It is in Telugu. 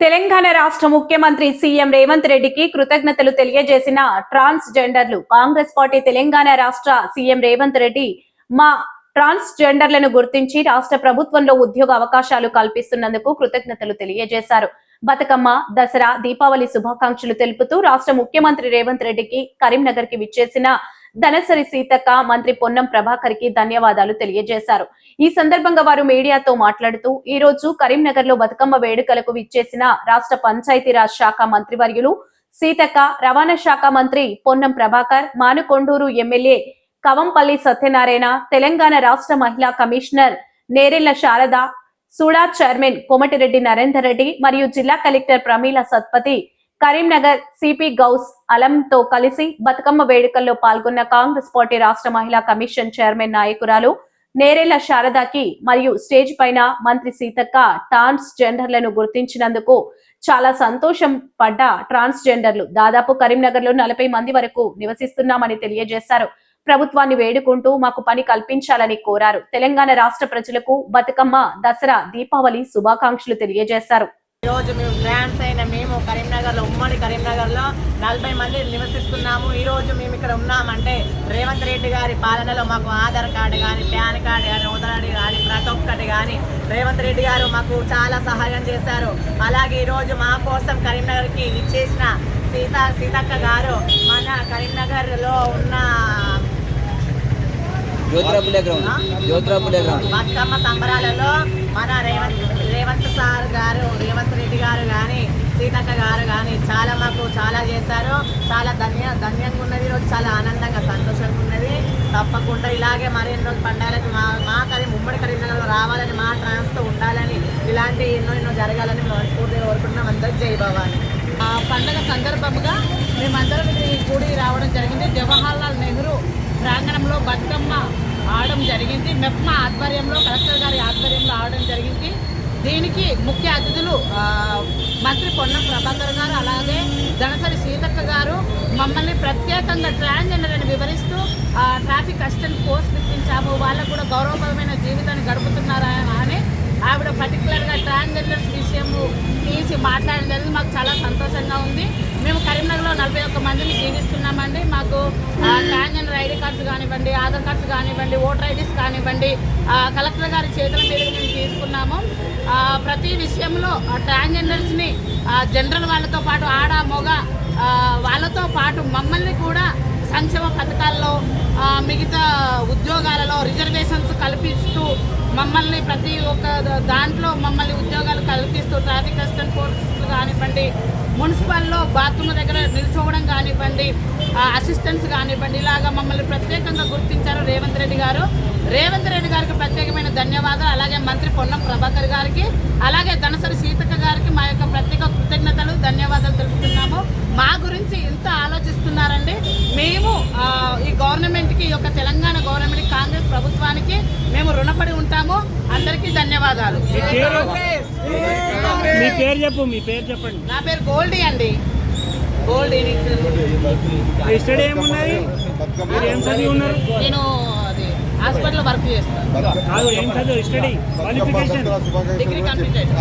తెలంగాణ రాష్ట్ర ముఖ్యమంత్రి సీఎం రేవంత్ రెడ్డికి కృతజ్ఞతలు తెలియజేసిన ట్రాన్స్ జెండర్లు. కాంగ్రెస్ పార్టీ తెలంగాణ రాష్ట్ర సీఎం రేవంత్ రెడ్డి మా ట్రాన్స్ జెండర్లను గుర్తించి రాష్ట్ర ప్రభుత్వంలో ఉద్యోగ అవకాశాలు కల్పిస్తున్నందుకు కృతజ్ఞతలు తెలియజేశారు. బతుకమ్మ, దసరా, దీపావళి శుభాకాంక్షలు తెలుపుతూ రాష్ట్ర ముఖ్యమంత్రి రేవంత్ రెడ్డికి కరీంనగర్ కి విచ్చేసిన ధనసరి సీతక్క, మంత్రి పొన్నం ప్రభాకర్ కి ధన్యవాదాలు తెలియజేశారు. ఈ సందర్భంగా వారు మీడియాతో మాట్లాడుతూ ఈ రోజు కరీంనగర్ లో బతుకమ్మ వేడుకలకు విచ్చేసిన రాష్ట్ర పంచాయతీరాజ్ శాఖ మంత్రివర్యులు సీతక్క, రవాణా శాఖ మంత్రి పొన్నం ప్రభాకర్, మానుకొండూరు ఎమ్మెల్యే కవంపల్లి సత్యనారాయణ, తెలంగాణ రాష్ట్ర మహిళా కమిషనర్ నేరెళ్ల శారద, సూడా చైర్మన్ కోమటిరెడ్డి నరేందర్ రెడ్డి మరియు జిల్లా కలెక్టర్ ప్రమీల సత్పతి, కరీంనగర్ సిపి గౌస్ అలంతో కలిసి బతుకమ్మ వేడుకల్లో పాల్గొన్న కాంగ్రెస్ పార్టీ రాష్ట్ర మహిళా కమిషన్ చైర్మన్ నాయకురాలు నేరెళ్ల శారదకి మరియు స్టేజ్ పైన మంత్రి సీతక్క ట్రాన్స్ జెండర్లను గుర్తించినందుకు చాలా సంతోషం పడ్డ ట్రాన్స్ జెండర్లు దాదాపు కరీంనగర్ లో 40 మంది వరకు నివసిస్తున్నామని తెలియజేశారు. ప్రభుత్వాన్ని వేడుకుంటూ మాకు పని కల్పించాలని కోరారు. తెలంగాణ రాష్ట్ర ప్రజలకు బతుకమ్మ, దసరా, దీపావళి శుభాకాంక్షలు తెలియజేశారు. ఈ రోజు మేము కరీంనగర్లో ఉమ్మడి కరీంనగర్లో 40 మంది నివసిస్తున్నాము. ఈ రోజు మేము ఇక్కడ ఉన్నామంటే రేవంత్ రెడ్డి గారి పాలనలో మాకు ఆధార్ కార్డు కానీ, పాన్ కార్డు కానీ, ఓటర్ కానీ ప్రతి ఒక్కటి కానీ రేవంత్ రెడ్డి గారు మాకు చాలా సహాయం చేశారు. అలాగే ఈరోజు మా కోసం కరీంనగర్కి ఇచ్చేసిన సీతక్క గారు మన కరీంనగర్లో ఉన్న బతుకమ్మ సంబరాలలో మన రేవంత్ సార్ గారు, రేవంత్ రెడ్డి గారు కానీ, సీతక్క గారు కానీ మాకు చాలా చేశారు. చాలా ధన్యంగా ఉన్నది. ఈరోజు చాలా ఆనందంగా, సంతోషంగా ఉన్నది. తప్పకుండా ఇలాగే మరెన్నో పండుగలకు మా ఉమ్మడి కరీంనగర్లో రావాలని, మా ట్రాన్స్తో ఉండాలని, ఇలాంటి ఎన్నో జరగాలని మనస్ఫూర్తిగా కోరుకుంటున్నాం. అందరూ జై భవాని. పండుగ సందర్భంగా మేమందరం ఈ కూడి రావడం జరిగింది. జవహర్లాల్ నెహ్రూ ప్రాంగణంలో బతుకమ్మ ఆడడం జరిగింది. మెప్మా ఆధ్వర్యంలో, కలెక్టర్ గారి ఆధ్వర్యంలో ఆడడం జరిగింది. దీనికి ముఖ్య అతిథులు మంత్రి పొన్నం ప్రభాకర్ గారు, అలాగే ధనసరి సీతక్క గారు మమ్మల్ని ప్రత్యేకంగా ట్రాన్స్జెండర్ అని వివరిస్తూ ట్రాఫిక్ అసిస్టెంట్ పోస్ట్ ఇప్పించాము. వాళ్ళకు కూడా గౌరవపరమైన జీవితాన్ని గడుపుతున్నారా అని ఆవిడ పర్టికులర్గా ట్రాన్స్జెండర్స్ విషయము తీసి మాట్లాడడం జరిగింది. మాకు చాలా సంతోషంగా ఉంది. మేము కరీంనగర్లో 41 మందిని జీవిస్తున్నామండి. మాకు ట్రాన్స్జెండర్ ఐడి కార్డ్స్ కానివ్వండి, ఆధార్ కార్డ్స్ కానివ్వండి, ఓటర్ ఐడీస్ కానివ్వండి కలెక్టర్ గారి చేతుల మీదుగా మేము తీసుకున్నాము. ప్రతి విషయంలో ట్రాన్స్జెండర్స్ని జనరల్ వాళ్ళతో పాటు ఆడ మొగ వాళ్ళతో పాటు మమ్మల్ని కూడా సంక్షేమ పథకాల్లో, మిగతా ఉద్యోగాలలో రిజర్వేషన్స్ కల్పిస్తూ మమ్మల్ని ప్రతి ఒక్క దాంట్లో మమ్మల్ని ఉద్యోగాలు కల్పిస్తూ ట్రాఫిక్ అసిస్టెంట్ పోస్టులు కానివ్వండి, మున్సిపల్లో బాత్రూమ్ దగ్గర నిల్చోవడం కానివ్వండి, అసిస్టెంట్స్ కానివ్వండి, ఇలాగా మమ్మల్ని ప్రత్యేకంగా గుర్తించారు రేవంత్ రెడ్డి గారు. రేవంత్ రెడ్డి గారికి ప్రత్యేకమైన ధన్యవాదాలు. అలాగే మంత్రి పొన్నం ప్రభాకర్ గారికి, అలాగే ధనసరి సీతక్క గారికి మా యొక్క ప్రత్యేక కృతజ్ఞతలు, ధన్యవాదాలు తెలుపుతున్నాము. మా గురించి ఇంత ఆలోచిస్తున్నారండి. మేము ఈ గవర్నమెంట్కి, ఈ యొక్క తెలంగాణ గవర్నమెంట్కి, కాంగ్రెస్ ప్రభుత్వానికి మేము రుణపడి ఉంటాము. అందరికీ ధన్యవాదాలు. మీ పేరు చెప్పండి. నా పేరు గోల్డీ అండి. గోల్డీ. నేను అది హాస్పిటల్లో వర్క్ చేస్తాను. Degree complete.